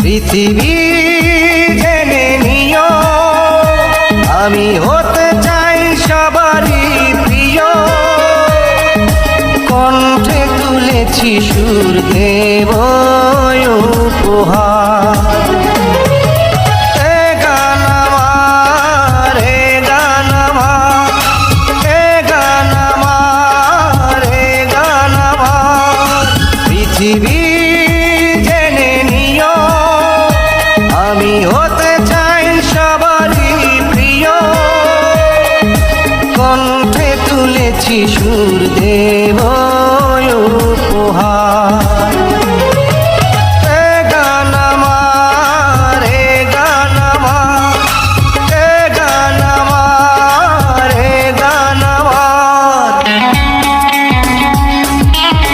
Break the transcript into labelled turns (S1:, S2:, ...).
S1: পৃথিবী জেনে নিও আমি হতে চাই সবারই প্রিয়। কণ্ঠে তুলেছি সুর দেব উপহার। এ গান আমার, এ গান আমার, এ গান আমার, এ গান আমার। পৃথিবী জেনে নিও আমি হতে চাই সবারই প্রিয়। কণ্ঠে তুলেছি সুর